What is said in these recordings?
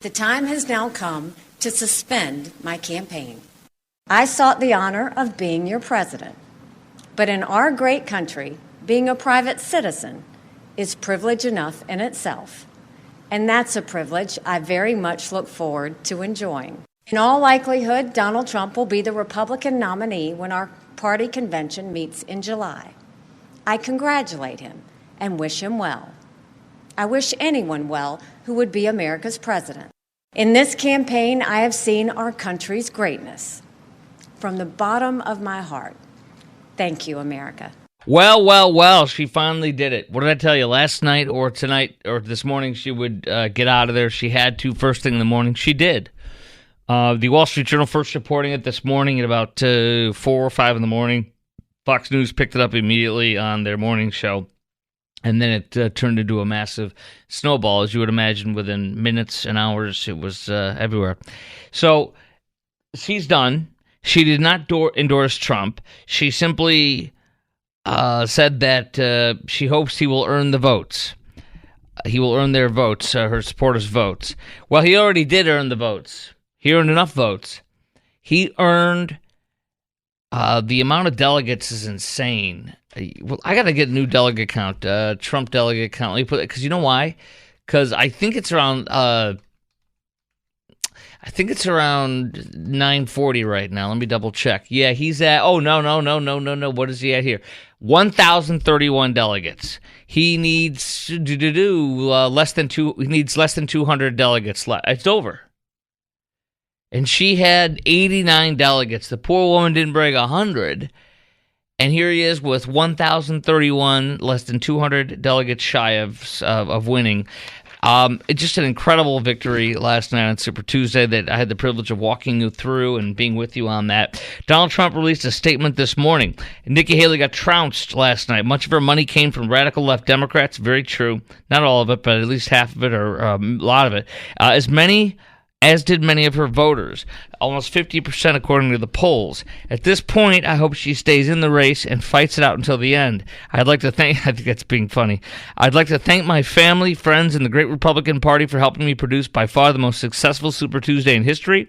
The time has now come to suspend my campaign. I sought the honor of being your president. But in our great country, being a private citizen is privilege enough in itself. And that's a privilege I very much look forward to enjoying. In all likelihood, Donald Trump will be the Republican nominee when our party convention meets in July. I congratulate him and wish him well. I wish anyone well who would be America's president. In this campaign, I have seen our country's greatness. From the bottom of my heart, thank you, America. Well, she finally did it. What did I tell you, last night or tonight or this morning she would get out of there? She had to first thing in the morning. She did. The Wall Street Journal first reporting it this morning at about 4 or 5 in the morning. Fox News picked it up immediately on their morning show. And then it turned into a massive snowball, as you would imagine. Within minutes and hours, it was everywhere. So she's done. She did not endorse Trump. She simply said that she hopes he will earn the votes. He will earn their votes, her supporters' votes. Well, he already did earn the votes. He earned enough votes. He earned the amount of delegates is insane. Well, I got to get a new delegate count, Trump delegate count. Let me put it, because you know why? Because I think it's around 940 right now. Let me double check. Yeah, he's at. Oh no. What is he at here? 1,031 delegates. He needs less than 200 delegates left. It's over. And she had 89 delegates. The poor woman didn't break 100. And here he is with 1,031, less than 200 delegates shy of winning. It's just an incredible victory last night on Super Tuesday that I had the privilege of walking you through and being with you on that. Donald Trump released a statement this morning. Nikki Haley got trounced last night. Much of her money came from radical left Democrats. Very true. Not all of it, but at least half of it, or a lot of it. As did many of her voters, almost 50% according to the polls. At this point, I hope she stays in the race and fights it out until the end. I think that's being funny. I'd like to thank my family, friends, and the great Republican Party for helping me produce by far the most successful Super Tuesday in history,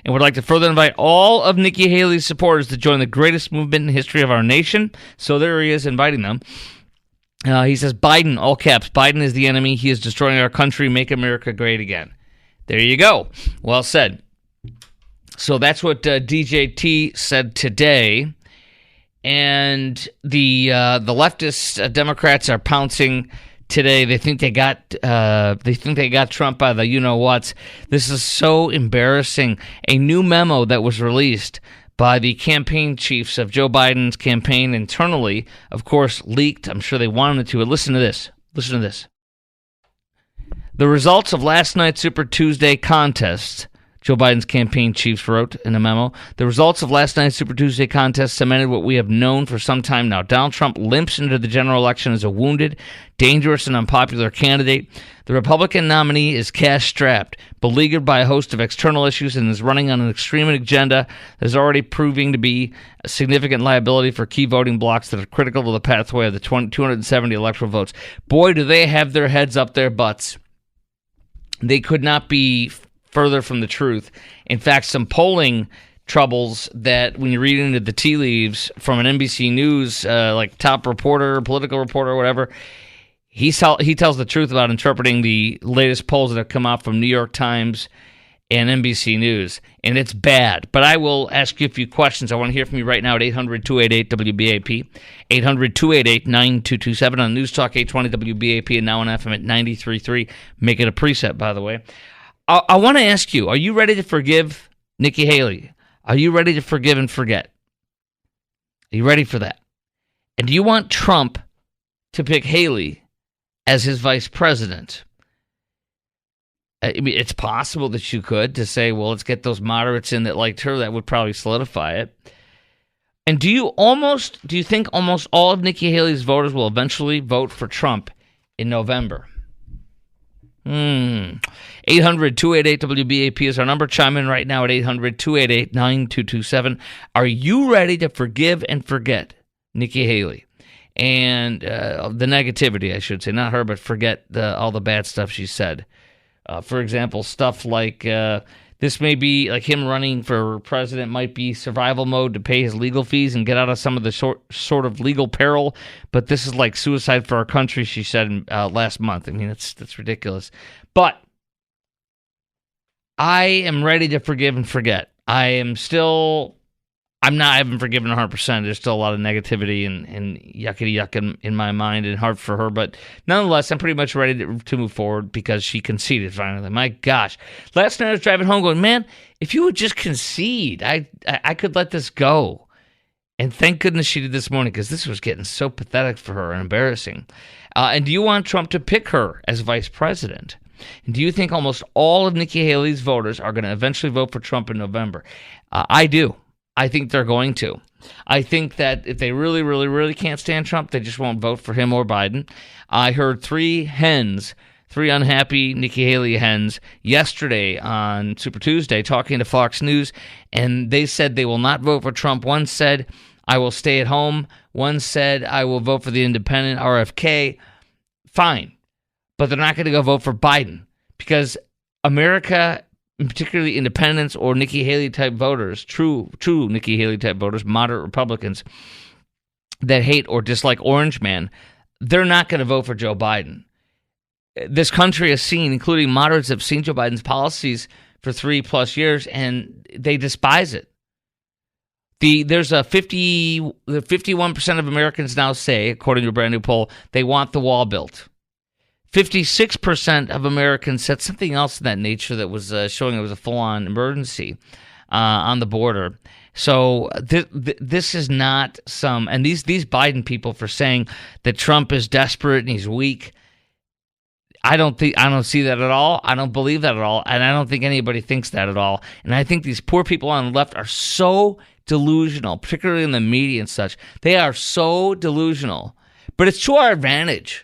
and would like to further invite all of Nikki Haley's supporters to join the greatest movement in the history of our nation. So there he is, inviting them. He says, Biden, all caps, Biden is the enemy. He is destroying our country. Make America great again. There you go. Well said. So that's what DJT said today, and the leftist Democrats are pouncing today. They think they got Trump by the you-know-whats. This is so embarrassing. A new memo that was released by the campaign chiefs of Joe Biden's campaign internally, of course, leaked. I'm sure they wanted it to. Listen to this. Listen to this. The results of last night's Super Tuesday contest, Joe Biden's campaign chiefs wrote in a memo, the results of last night's Super Tuesday contest cemented what we have known for some time now. Donald Trump limps into the general election as a wounded, dangerous, and unpopular candidate. The Republican nominee is cash-strapped, beleaguered by a host of external issues, and is running on an extreme agenda that is already proving to be a significant liability for key voting blocks that are critical to the pathway of the 270 electoral votes. Boy, do they have their heads up their butts. They could not be further from the truth. In fact, some polling troubles that when you read into the tea leaves from an NBC News, like top reporter, political reporter, or whatever, he tells the truth about interpreting the latest polls that have come out from New York Times and NBC News, and it's bad. But I will ask you a few questions. I want to hear from you right now at 800-288-WBAP, 800-288-9227 on News Talk 820 WBAP, and now on FM at 93.3. Make it a preset, by the way. I want to ask you, are you ready to forgive Nikki Haley? Are you ready to forgive and forget? Are you ready for that? And do you want Trump to pick Haley as his vice president? I mean, it's possible that you could, to say, well, let's get those moderates in that liked her. That would probably solidify it. And do you think almost all of Nikki Haley's voters will eventually vote for Trump in November? 800-288-WBAP is our number. Chime in right now at 800-288-9227. Are you ready to forgive and forget Nikki Haley? And the negativity, I should say. Not her, but forget all the bad stuff she said. For example, stuff like this may be like him running for president might be survival mode to pay his legal fees and get out of some of the sort of legal peril. But this is like suicide for our country, she said last month. I mean, that's ridiculous. But I am ready to forgive and forget. I haven't forgiven 100%. There's still a lot of negativity and yuckity yuck in my mind and hard for her. But nonetheless, I'm pretty much ready to move forward because she conceded finally. My gosh. Last night I was driving home going, man, if you would just concede, I could let this go. And thank goodness she did this morning because this was getting so pathetic for her and embarrassing. And do you want Trump to pick her as vice president? And do you think almost all of Nikki Haley's voters are going to eventually vote for Trump in November? I do. I think they're going to. I think that if they really, really, really can't stand Trump, they just won't vote for him or Biden. I heard three unhappy Nikki Haley hens yesterday on Super Tuesday talking to Fox News, and they said they will not vote for Trump. One said, I will stay at home. One said, I will vote for the independent RFK. Fine. But they're not going to go vote for Biden because America, and particularly independents or Nikki Haley type voters, true Nikki Haley type voters, moderate Republicans that hate or dislike Orange Man, they're not going to vote for Joe Biden. This country has seen, including moderates, have seen Joe Biden's policies for 3+ years, and they despise it. There's a 51% of Americans now say, according to a brand new poll, they want the wall built. 56% of Americans said something else in that nature that was showing it was a full-on emergency on the border. So this is not some, and these Biden people for saying that Trump is desperate and he's weak. I don't see that at all. I don't believe that at all, and I don't think anybody thinks that at all. And I think these poor people on the left are so delusional, particularly in the media and such. They are so delusional, but it's to our advantage.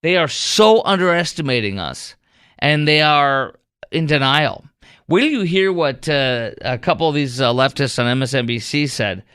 They are so underestimating us, and they are in denial. Wait till you hear what a couple of these leftists on MSNBC said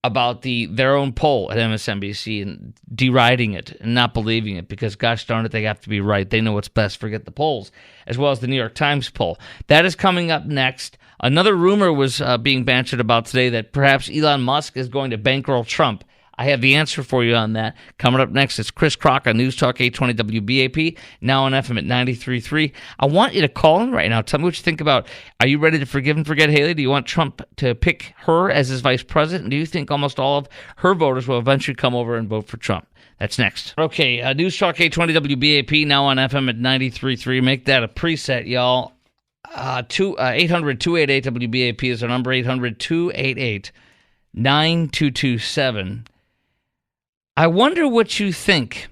about their own poll at MSNBC and deriding it and not believing it because, gosh darn it, they have to be right. They know what's best. Forget the polls, as well as the New York Times poll. That is coming up next. Another rumor was being bantered about today that perhaps Elon Musk is going to bankroll Trump. I have the answer for you on that. Coming up next, it's Chris Crock on News Talk 820 WBAP, now on FM at 93.3. I want you to call in right now. Tell me what you think about, are you ready to forgive and forget Haley? Do you want Trump to pick her as his vice president? Do you think almost all of her voters will eventually come over and vote for Trump? That's next. Okay, News Talk 820 WBAP, now on FM at 93.3. Make that a preset, y'all. 800-288-WBAP is our number, 800-288-9227. I wonder what you think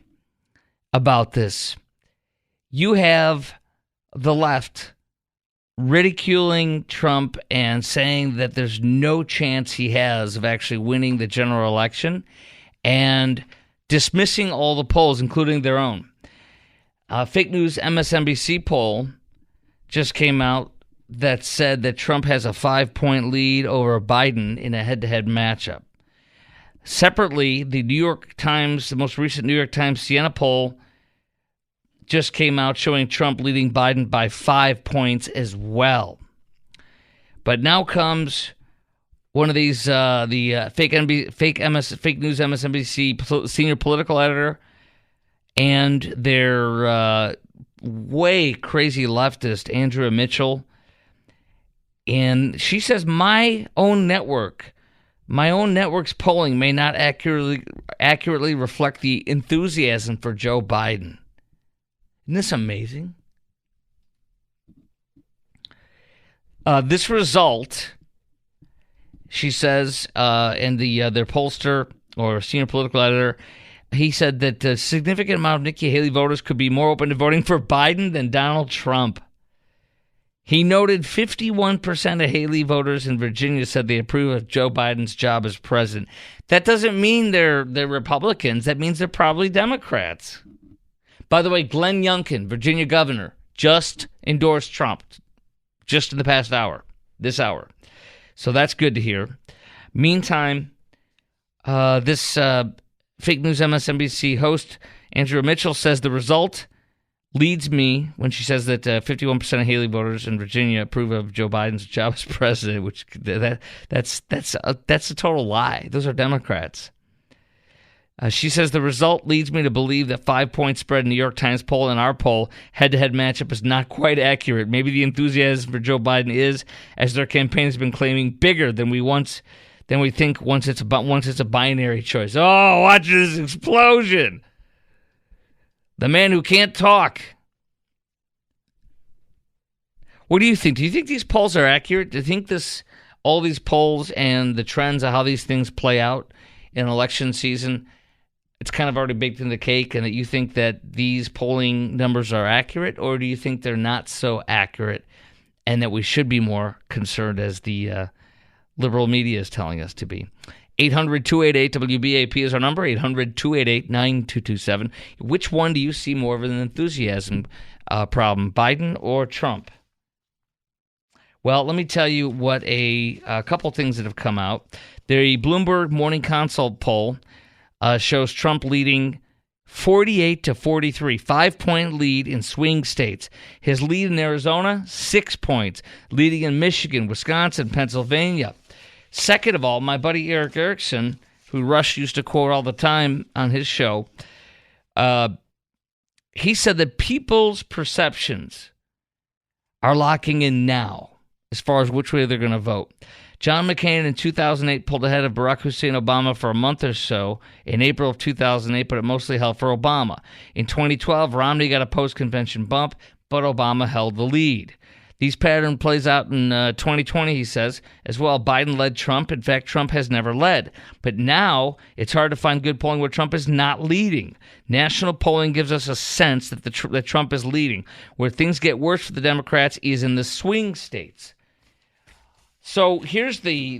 about this. You have the left ridiculing Trump and saying that there's no chance he has of actually winning the general election and dismissing all the polls, including their own. Fake news MSNBC poll just came out that said that Trump has a 5-point lead over Biden in a head-to-head matchup. Separately, the New York Times, the most recent New York Times Siena poll just came out showing Trump leading Biden by 5 points as well. But now comes one of these, fake news MSNBC senior political editor and their way crazy leftist, Andrea Mitchell. And she says, my own network's polling may not accurately reflect the enthusiasm for Joe Biden. Isn't this amazing? This result, she says, and their pollster or senior political editor, he said that a significant amount of Nikki Haley voters could be more open to voting for Biden than Donald Trump. He noted 51% of Haley voters in Virginia said they approve of Joe Biden's job as president. That doesn't mean they're Republicans. That means they're probably Democrats. By the way, Glenn Youngkin, Virginia governor, just endorsed Trump just in the past hour, this hour. So that's good to hear. Meantime, this fake news MSNBC host, Andrea Mitchell, says the result leads me when she says that 51% of Haley voters in Virginia approve of Joe Biden's job as president, which that's a total lie. Those are Democrats. She says the result leads me to believe that 5-point spread in New York Times poll and our poll head-to-head matchup is not quite accurate. Maybe the enthusiasm for Joe Biden is, as their campaign has been claiming, bigger than we think once it's a binary choice. Oh, watch this explosion! The man who can't talk. What do you think? Do you think these polls are accurate? Do you think all these polls and the trends of how these things play out in election season, it's kind of already baked in the cake, and that you think that these polling numbers are accurate, or do you think they're not so accurate and that we should be more concerned as the liberal media is telling us to be? 800-288-WBAP is our number, 800-288-9227. Which one do you see more of an enthusiasm problem, Biden or Trump? Well, let me tell you what a couple things that have come out. The Bloomberg Morning Consult poll shows Trump leading 48-43, 5-point lead in swing states. His lead in Arizona, 6 points, leading in Michigan, Wisconsin, Pennsylvania. Second of all, my buddy Eric Erickson, who Rush used to quote all the time on his show, he said that people's perceptions are locking in now as far as which way they're going to vote. John McCain in 2008 pulled ahead of Barack Hussein Obama for a month or so in April of 2008, but it mostly held for Obama. In 2012, Romney got a post-convention bump, but Obama held the lead. These pattern plays out in 2020, he says, as well. Biden led Trump. In fact, Trump has never led. But now it's hard to find good polling where Trump is not leading. National polling gives us a sense that that Trump is leading. Where things get worse for the Democrats is in the swing states. So here's the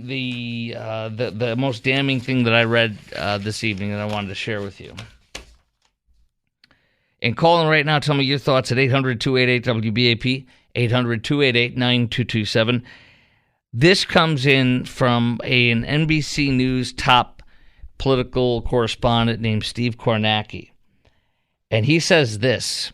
most damning thing that I read this evening that I wanted to share with you. And call in right now. Tell me your thoughts at 800-288-WBAP. 800-288-9227. This comes in from an NBC News top political correspondent named Steve Kornacki. And he says this.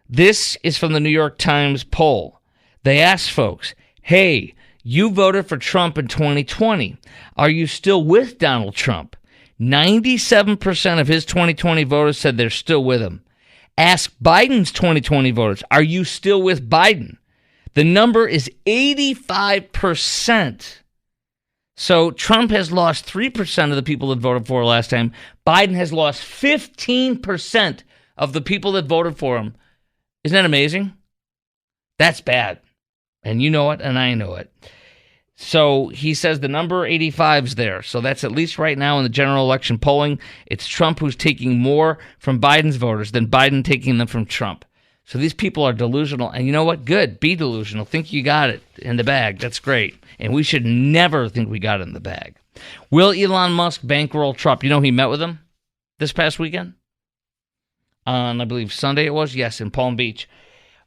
This is from the New York Times poll. They asked folks, hey, you voted for Trump in 2020. Are you still with Donald Trump? 97% of his 2020 voters said they're still with him. Ask Biden's 2020 voters, are you still with Biden? The number is 85%. So Trump has lost 3% of the people that voted for him last time. Biden has lost 15% of the people that voted for him. Isn't that amazing? That's bad. And you know it, and I know it. So he says the number 85 is there. So that's at least right now in the general election polling. It's Trump who's taking more from Biden's voters than Biden taking them from Trump. So these people are delusional. And you know what? Good. Be delusional. Think you got it in the bag. That's great. And we should never think we got it in the bag. Will Elon Musk bankroll Trump? You know he met with him this past weekend? On, I believe, Sunday it was? Yes, in Palm Beach.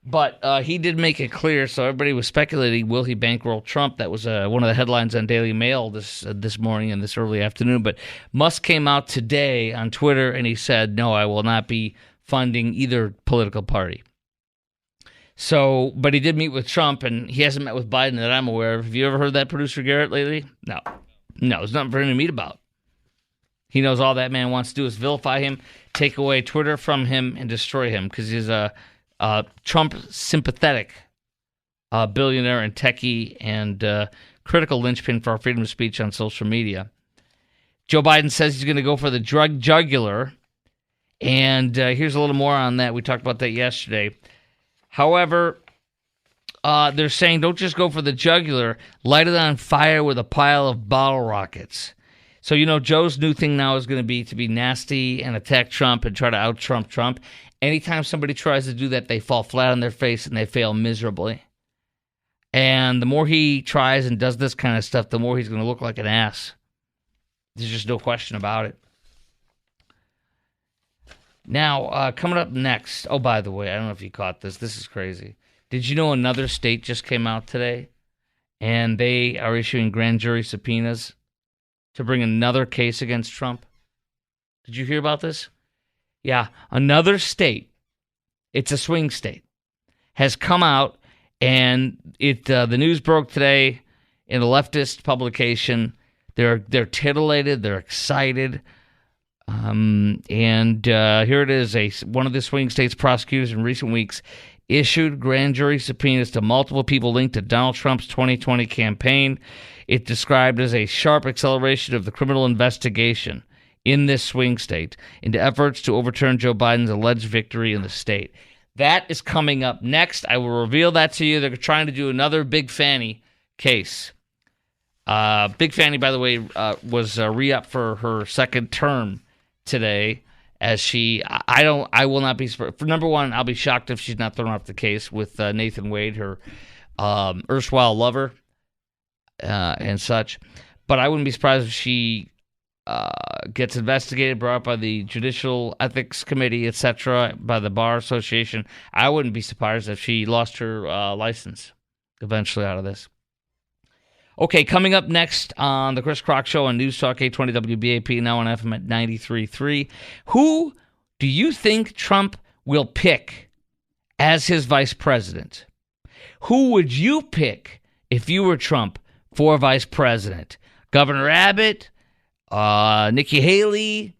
But he did make it clear, so everybody was speculating, will he bankroll Trump? That was one of the headlines on Daily Mail this morning and this early afternoon. But Musk came out today on Twitter, and he said, no, I will not be funding either political party. So, but he did meet with Trump, and he hasn't met with Biden that I'm aware of. Have you ever heard that, Producer Garrett, lately? No, there's nothing for him to meet about. He knows all that man wants to do is vilify him, take away Twitter from him, and destroy him, because he's a Trump sympathetic billionaire and techie and critical linchpin for our freedom of speech on social media. Joe Biden says he's going to go for the drug jugular, and here's a little more on that. We talked about that yesterday. However, they're saying don't just go for the jugular, light it on fire with a pile of bottle rockets. So, you know, Joe's new thing now is going to be nasty and attack Trump and try to out-Trump Trump. Anytime somebody tries to do that, they fall flat on their face and they fail miserably. And the more he tries and does this kind of stuff, the more he's going to look like an ass. There's just no question about it. Now, coming up next, oh, by the way, I don't know if you caught this. This is crazy. Did you know another state just came out today? And they are issuing grand jury subpoenas to bring another case against Trump? Did you hear about this? Yeah, another state it's a swing state, has come out, and the news broke today in a leftist publication. They're titillated, they're excited, and here it is. One of the swing states prosecutors in recent weeks issued grand jury subpoenas to multiple people linked to Donald Trump's 2020 campaign. It described as a sharp acceleration of the criminal investigation in this swing state into efforts to overturn Joe Biden's alleged victory in the state. That is coming up next. I will reveal that to you. They're trying to do another Big Fanny case. Big Fanny, by the way, was re-up for her second term today. As I will not be, for number one, I'll be shocked if she's not thrown off the case with Nathan Wade, her erstwhile lover, and such. But I wouldn't be surprised if she gets investigated, brought up by the Judicial Ethics Committee, etc., by the Bar Association. I wouldn't be surprised if she lost her license eventually out of this. Okay, coming up next on the Chris Crock Show on News Talk 820 WBAP, now on FM at 93.3. Who do you think Trump will pick as his vice president? Who would you pick if you were Trump for vice president? Governor Abbott, Nikki Haley,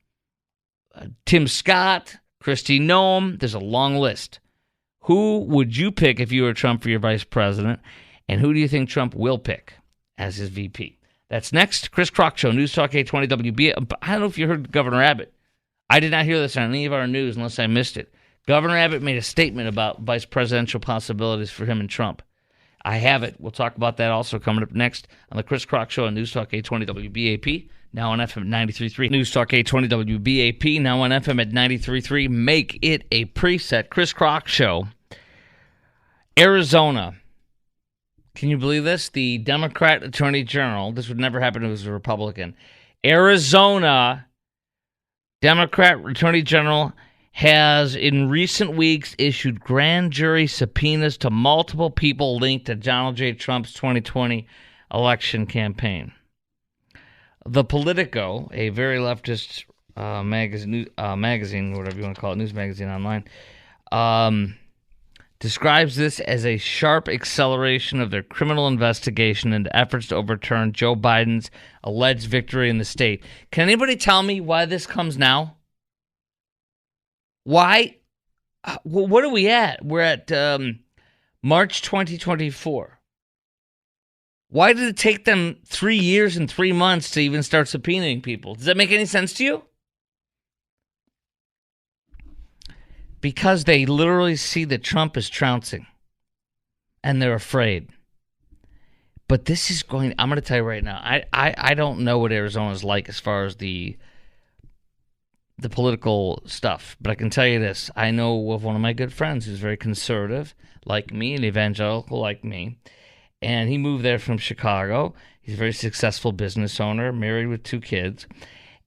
Tim Scott, Kristi Noem. There's a long list. Who would you pick if you were Trump for your vice president? And who do you think Trump will pick as his VP? That's next. Chris Crock Show, News Talk 820 WB. I don't know if you heard Governor Abbott. I did not hear this on any of our news unless I missed it. Governor Abbott made a statement about vice presidential possibilities for him and Trump. I have it. We'll talk about that also coming up next on the Chris Crock Show on News Talk 820 WBAP, now on FM at 93.3. News Talk 820 WBAP, now on FM at 93.3. Make it a preset. Chris Crock Show. Arizona. Can you believe this? The Democrat Attorney General, this would never happen if it was a Republican. Arizona Democrat Attorney General has in recent weeks issued grand jury subpoenas to multiple people linked to Donald J. Trump's 2020 election campaign. The Politico, a very leftist magazine, whatever you want to call it, news magazine online, describes this as a sharp acceleration of their criminal investigation into efforts to overturn Joe Biden's alleged victory in the state. Can anybody tell me why this comes now? Why? What are we at? We're at March 2024. Why did it take them 3 years and 3 months to even start subpoenaing people? Does that make any sense to you? Because they literally see that Trump is trouncing, and they're afraid. But this is I'm going to tell you right now, I don't know what Arizona's like as far as the political stuff, but I can tell you this. I know of one of my good friends who's very conservative, like me, and evangelical like me, and he moved there from Chicago. He's a very successful business owner, married with 2 kids.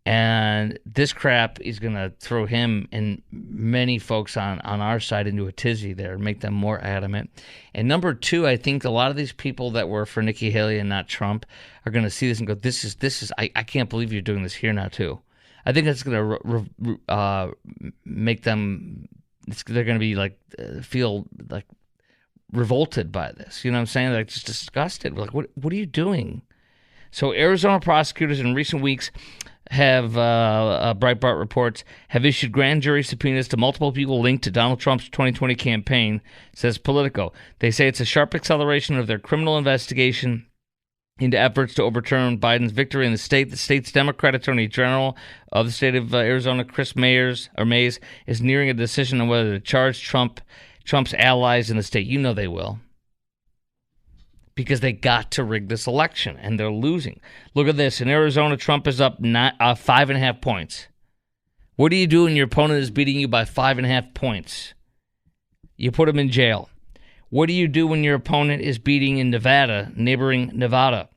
And this crap is going to throw him and many folks on our side into a tizzy there and make them more adamant. And number 2, I think a lot of these people that were for Nikki Haley and not Trump are going to see this and go, this is I can't believe you're doing this here now too. I think that's going to make them, they're going to be like, feel like revolted by this. You know what I'm saying? Like just disgusted. Like, what are you doing? So Arizona prosecutors in recent weeks have, Breitbart reports, have issued grand jury subpoenas to multiple people linked to Donald Trump's 2020 campaign, says Politico. They say it's a sharp acceleration of their criminal investigation into efforts to overturn Biden's victory in the state. The state's Democrat Attorney General of the state of Arizona, Chris Mays, is nearing a decision on whether to charge Trump's allies in the state. You know they will. Because they got to rig this election, and they're losing. Look at this. In Arizona, Trump is up 5.5 points. What do you do when your opponent is beating you by 5.5 points? You put him in jail. What do you do when your opponent is beating in Nevada, neighboring Nevada,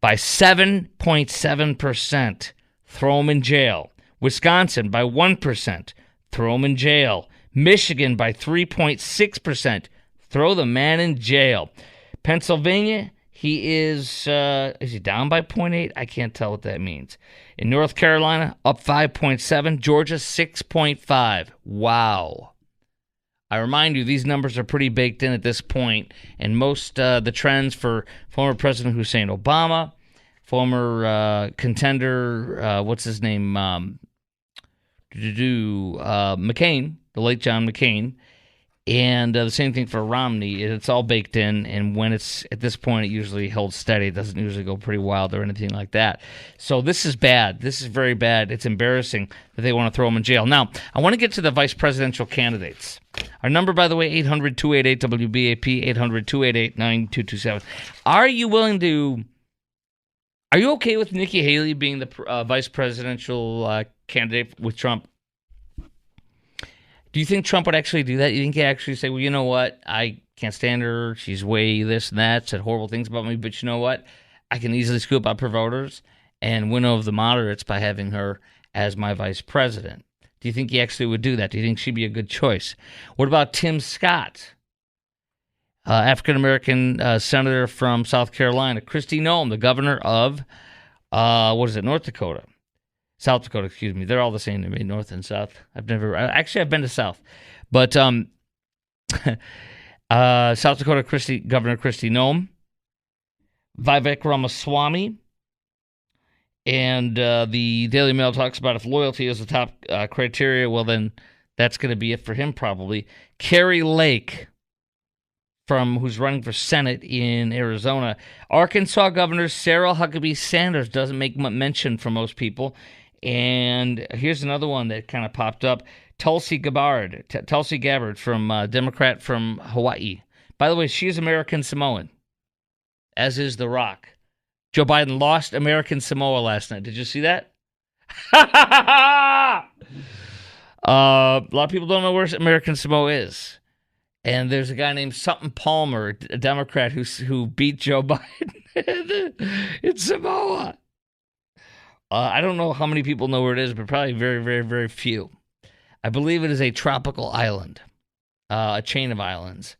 by 7.7%? Throw him in jail. Wisconsin by 1%. Throw him in jail. Michigan by 3.6%. Throw the man in jail. Pennsylvania, he is he down by 0.8? I can't tell what that means. In North Carolina, up 5.7. Georgia, 6.5. Wow. I remind you, these numbers are pretty baked in at this point, and most the trends for former President Hussein Obama, former contender, what's his name, McCain, the late John McCain, and the same thing for Romney. It's all baked in, and when it's at this point, it usually holds steady. It doesn't usually go pretty wild or anything like that. So this is bad. This is very bad. It's embarrassing that they want to throw him in jail. Now, I want to get to the vice presidential candidates. Our number, by the way, 800-288-WBAP, 800-288-9227. Are you okay with Nikki Haley being the vice presidential candidate with Trump? Do you think Trump would actually do that? You think he'd actually say, well, you know what? I can't stand her. She's way this and that, said horrible things about me. But you know what? I can easily scoop up her voters and win over the moderates by having her as my vice president. Do you think he actually would do that? Do you think she'd be a good choice? What about Tim Scott, African-American senator from South Carolina? Kristi Noem, the governor of, North Dakota? South Dakota, excuse me. They're all the same to me, North and South. I've been to South. But South Dakota Governor Kristi Noem, Vivek Ramaswamy, and the Daily Mail talks about if loyalty is the top criteria, well, then that's going to be it for him probably. Carrie Lake, who's running for Senate in Arizona. Arkansas Governor Sarah Huckabee Sanders doesn't make mention for most people. And here's another one that kind of popped up. Tulsi Gabbard from Democrat from Hawaii. By the way, she's American Samoan, as is The Rock. Joe Biden lost American Samoa last night. Did you see that? A lot of people don't know where American Samoa is. And there's a guy named Something Palmer, a Democrat, who beat Joe Biden in Samoa. I don't know how many people know where it is, but probably very, very, very few. I believe it is a tropical island, a chain of islands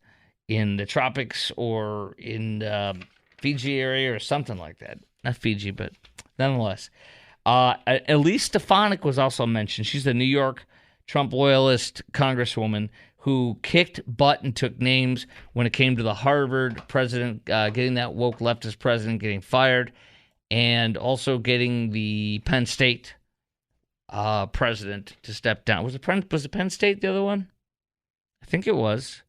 in the tropics or in Fiji area or something like that. Not Fiji, but nonetheless. Elise Stefanik was also mentioned. She's the New York Trump loyalist congresswoman who kicked butt and took names when it came to the Harvard president, getting that woke leftist president getting fired, and also getting the Penn State president to step down. Was it Penn State the other one? I think it was.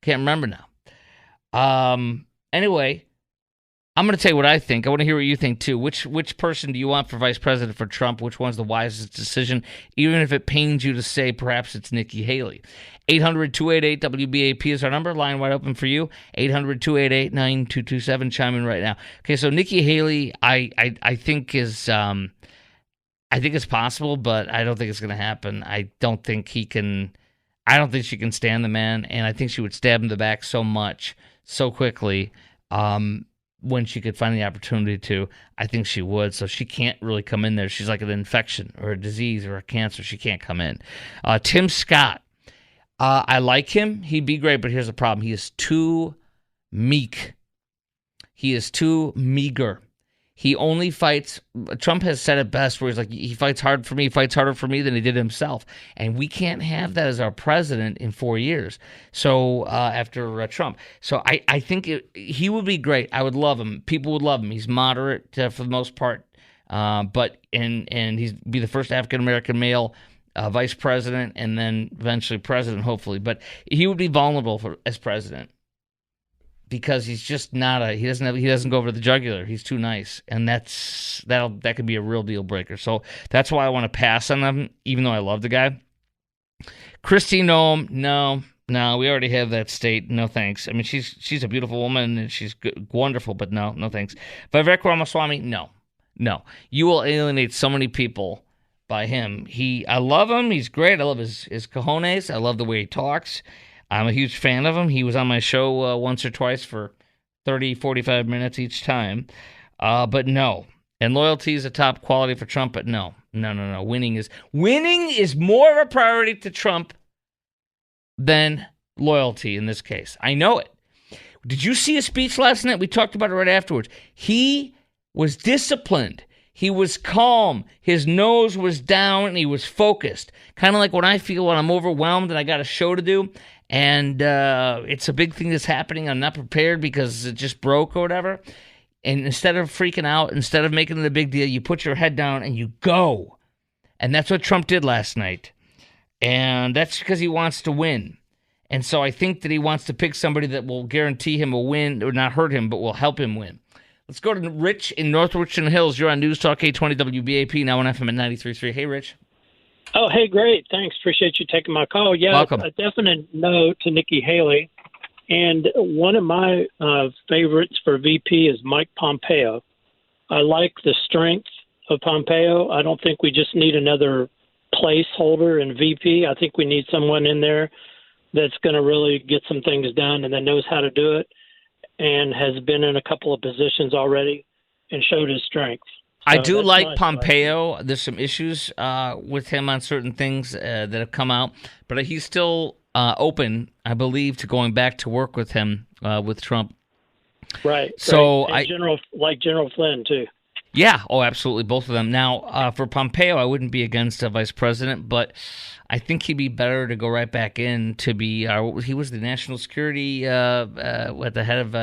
Can't remember now. Anyway, I'm going to tell you what I think. I want to hear what you think, too. Which person do you want for vice president for Trump? Which one's the wisest decision? Even if it pains you to say perhaps it's Nikki Haley. 800-288-WBAP is our number. Line wide open for you. 800-288-9227. Chime in right now. Okay, so Nikki Haley, I think is I think it's possible, but I don't think it's going to happen. I don't think she can stand the man, and I think she would stab him in the back so much, so quickly, when she could find the opportunity to. I think she would, so she can't really come in there. She's like an infection or a disease or a cancer. She can't come in. Tim Scott, I like him. He'd be great, but here's the problem. He is too meek. He is too meager. He only fights. Trump has said it best, where he's like, he fights hard for me, he fights harder for me than he did himself. And we can't have that as our president in 4 years. So after Trump. So I think he would be great. I would love him. People would love him. He's moderate for the most part. But he'd be the first African-American male vice president and then eventually president, hopefully. But he would be vulnerable as president. Because he's just not he doesn't go over the jugular. He's too nice, and that could be a real deal breaker. So that's why I want to pass on him, even though I love the guy. Kristi Noem, no, we already have that state. No thanks. I mean, she's a beautiful woman and she's good, wonderful, but no thanks. Vivek Ramaswamy, no. You will alienate so many people by him. I love him. He's great. I love his cojones. I love the way he talks. I'm a huge fan of him. He was on my show once or twice for 30, 45 minutes each time. But no. And loyalty is a top quality for Trump, but no. Winning is more of a priority to Trump than loyalty in this case. I know it. Did you see his speech last night? We talked about it right afterwards. He was disciplined. He was calm. His nose was down, and he was focused. Kind of like when I feel when I'm overwhelmed and I got a show to do, and it's a big thing that's happening. I'm not prepared because it just broke or whatever. And instead of freaking out, instead of making it a big deal, you put your head down and you go. And that's what Trump did last night. And that's because he wants to win. And so I think that he wants to pick somebody that will guarantee him a win, or not hurt him, but will help him win. Let's go to Rich in North Richland Hills. You're on News Talk 820 WBAP, now on FM at 93.3. Hey, Rich. Oh, hey, great. Thanks. Appreciate you taking my call. Yeah, welcome. A definite no to Nikki Haley. And one of my favorites for VP is Mike Pompeo. I like the strength of Pompeo. I don't think we just need another placeholder in VP. I think we need someone in there that's going to really get some things done and that knows how to do it, and has been in a couple of positions already and showed his strength. I do like Pompeo. There's some issues with him on certain things that have come out, but he's still open, I believe, to going back to work with him, with Trump. Right. So right. General Flynn, too. Yeah. Oh, absolutely. Both of them. Now, for Pompeo, I wouldn't be against a vice president, but I think he'd be better to go right back in to be. He was the national security at the head of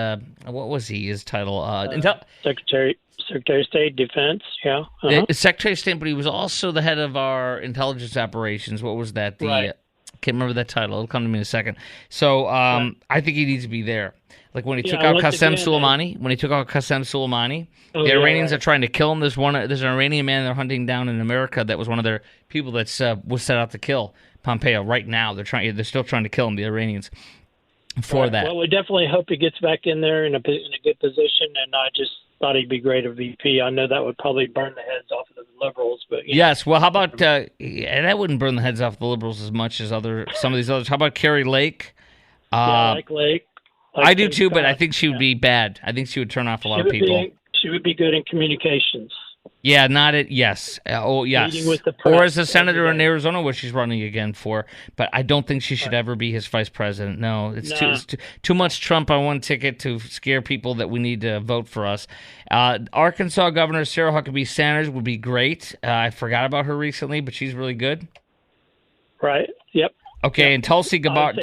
what was his title? Secretary of State, Defense. Yeah. Uh-huh. Secretary of State, but he was also the head of our intelligence operations. What was that? Right. Can't remember that title. It'll come to me in a second. So I think he needs to be there. Like when he took out Qasem Soleimani, the Iranians are trying to kill him. There's an Iranian man they're hunting down in America that was one of their people that was set out to kill Pompeo. Right now, they're still trying to kill him, the Iranians, for that. Well, we definitely hope he gets back in there in a good position, and I just thought he'd be great at VP. I know that would probably burn the heads off of the liberals, but yes. Well, how about that wouldn't burn the heads off the liberals as much as some of these others. How about Carrie Lake? I like Lake. I do too, but I think she would be bad. I think she would turn off a lot of people. She would be good in communications. Yeah, not at yes. Yes. Meeting with the press or as a senator in Arizona, where she's running again for. But I don't think she should ever be his vice president. No, it's too much Trump on one ticket to scare people that we need to vote for us. Arkansas Governor Sarah Huckabee Sanders would be great. I forgot about her recently, but she's really good. Right. Yep. Okay, yep. And Tulsi Gabbard.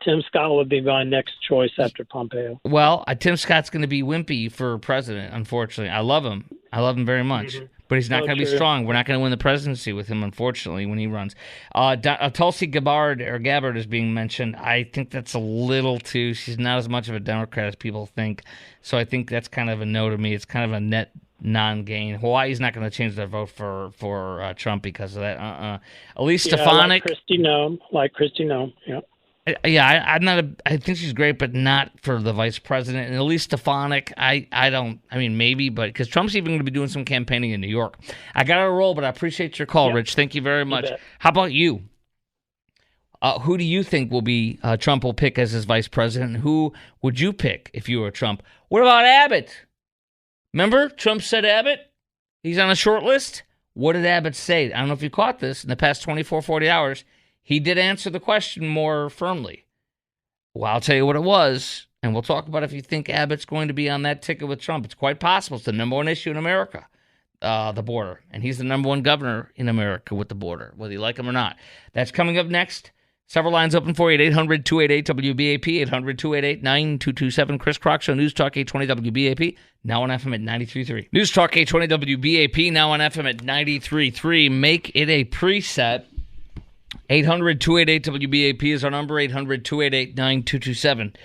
Tim Scott would be my next choice after Pompeo. Well, Tim Scott's going to be wimpy for president, unfortunately. I love him. I love him very much. Mm-hmm. But he's not going to be strong. We're not going to win the presidency with him, unfortunately, when he runs. Tulsi Gabbard is being mentioned. I think that's a little too. She's not as much of a Democrat as people think. So I think that's kind of a no to me. It's kind of a net non-gain. Hawaii's not going to change their vote for Trump because of that. Elise Stefanik. Like Kristi Noem. Yeah. Yeah, I think she's great, but not for the vice president. And Elise Stefanik, maybe, but because Trump's even going to be doing some campaigning in New York. I got to roll, but I appreciate your call, Rich. Thank you very much. How about you? Who do you think will be Trump will pick as his vice president? Who would you pick if you were Trump? What about Abbott? Remember, Trump said Abbott? He's on a short list. What did Abbott say? I don't know if you caught this in the past 24, 40 hours. He did answer the question more firmly. Well, I'll tell you what it was, and we'll talk about if you think Abbott's going to be on that ticket with Trump. It's quite possible. It's the number one issue in America, the border. And he's the number one governor in America with the border, whether you like him or not. That's coming up next. Several lines open for you at 800-288-WBAP, 800-288-9227. Chris Crock Show, News Talk 820 WBAP, now on FM at 93.3. News Talk 820 WBAP, now on FM at 93.3. Make it a preset. 800-288-WBAP is our number, 800-288-9227.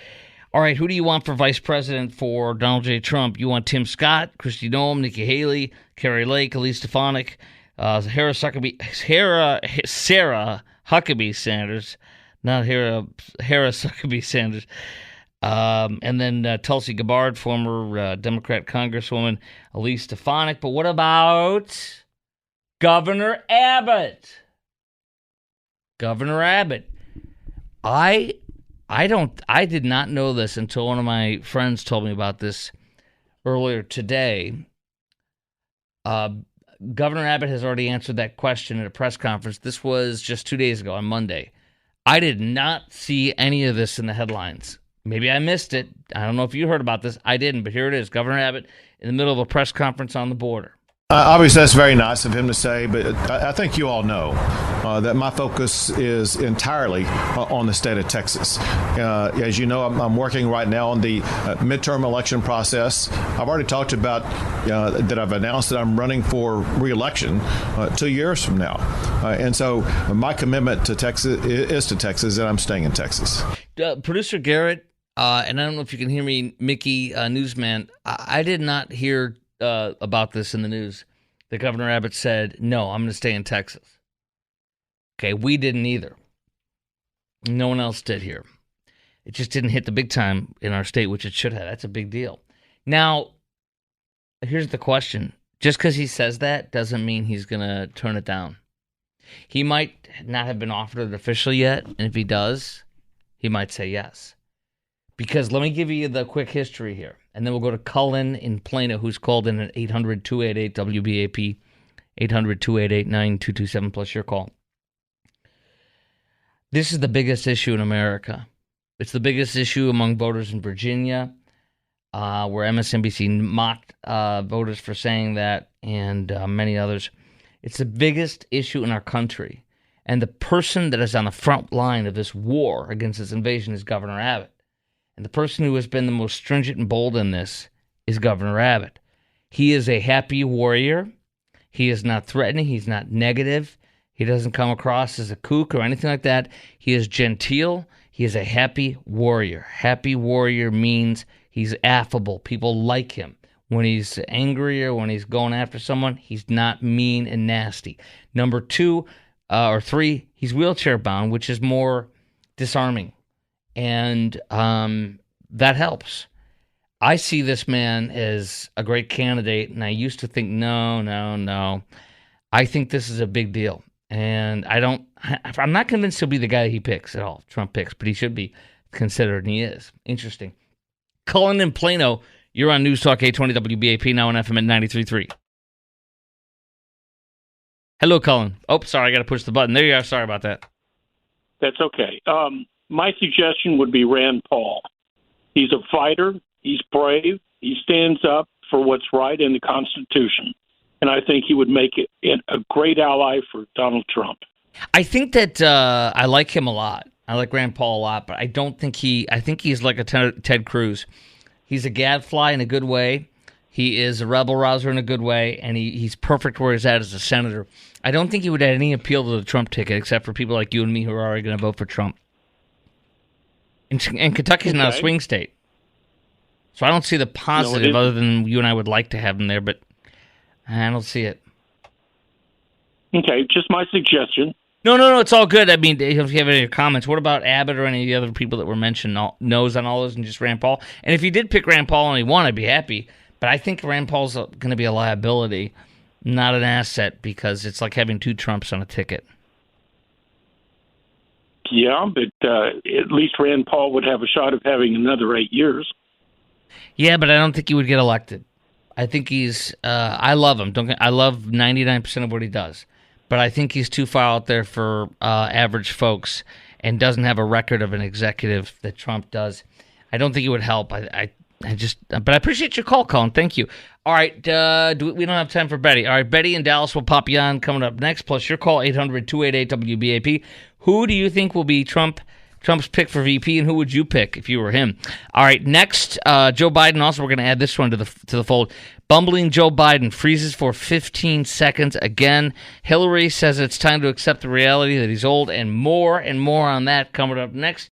All right, who do you want for vice president for Donald J. Trump? You want Tim Scott, Kristi Noem, Nikki Haley, Carrie Lake, Elise Stefanik, Sarah Huckabee Sanders, not Sarah Huckabee Sanders, and then Tulsi Gabbard, former Democrat Congresswoman Elise Stefanik. But what about Governor Abbott? Governor Abbott. I did not know this until one of my friends told me about this earlier today. Governor Abbott has already answered that question at a press conference. This was just 2 days ago on Monday. I did not see any of this in the headlines. Maybe I missed it. I don't know if you heard about this. I didn't, but here it is. Governor Abbott in the middle of a press conference on the border. Obviously, that's very nice of him to say, but I think you all know that my focus is entirely on the state of Texas. As you know, I'm working right now on the midterm election process. I've already talked about that I've announced that I'm running for re-election 2 years from now. And so my commitment to Texas is to Texas, and I'm staying in Texas. Producer Garrett, and I don't know if you can hear me, Mickey, Newsman, I did not hear about this in the news that Governor Abbott said, no, I'm going to stay in Texas. Okay, we didn't either. No one else did here. It just didn't hit the big time in our state, which it should have. That's a big deal. Now, here's the question. Just because he says that doesn't mean he's going to turn it down. He might not have been offered it officially yet, and if he does, he might say yes. Because let me give you the quick history here, and then we'll go to Cullen in Plano, who's called in at 800-288-WBAP, 800-288-9227, plus your call. This is the biggest issue in America. It's the biggest issue among voters in Virginia, where MSNBC mocked voters for saying that, and many others. It's the biggest issue in our country. And the person that is on the front line of this war against this invasion is Governor Abbott. And the person who has been the most stringent and bold in this is Governor Abbott. He is a happy warrior. He is not threatening. He's not negative. He doesn't come across as a kook or anything like that. He is genteel. He is a happy warrior. Happy warrior means he's affable. People like him. When he's angry or when he's going after someone, he's not mean and nasty. Number 2 or 3, he's wheelchair bound, which is more disarming. And that helps. I see this man as a great candidate, and I used to think, no. I think this is a big deal. And I'm not convinced he'll be the guy he picks at all, Trump picks, but he should be considered, and he is. Interesting. Cullen in Plano, you're on News Talk 820 WBAP, now on FM at 93.3. Hello, Cullen. Oh, sorry, I got to push the button. There you are. Sorry about that. That's okay. My suggestion would be Rand Paul. He's a fighter. He's brave. He stands up for what's right in the Constitution. And I think he would make it a great ally for Donald Trump. I think that I like him a lot. I like Rand Paul a lot, but I think he's like a Ted Cruz. He's a gadfly in a good way. He is a rebel rouser in a good way, and he's perfect where he's at as a senator. I don't think he would have any appeal to the Trump ticket, except for people like you and me who are already going to vote for Trump. And Kentucky's not a swing state. So I don't see the positive other than you and I would like to have him there, but I don't see it. Okay, just my suggestion. No, it's all good. I mean, if you have any comments, what about Abbott or any of the other people that were mentioned? No's on all those and just Rand Paul? And if you did pick Rand Paul and he won, I'd be happy. But I think Rand Paul's going to be a liability, not an asset, because it's like having 2 Trumps on a ticket. Yeah, but at least Rand Paul would have a shot of having another 8 years. Yeah, but I don't think he would get elected. I think he's I love him. I love 99% of what he does. But I think he's too far out there for average folks and doesn't have a record of an executive that Trump does. I don't think it would help. But I appreciate your call, Colin. Thank you. All right, we don't have time for Betty. All right, Betty in Dallas will pop you on coming up next, plus your call, 800-288-WBAP. Who do you think will be Trump's pick for VP, and who would you pick if you were him? All right, next, Joe Biden. Also, we're going to add this one to the fold. Bumbling Joe Biden freezes for 15 seconds again. Hillary says it's time to accept the reality that he's old, and more on that coming up next.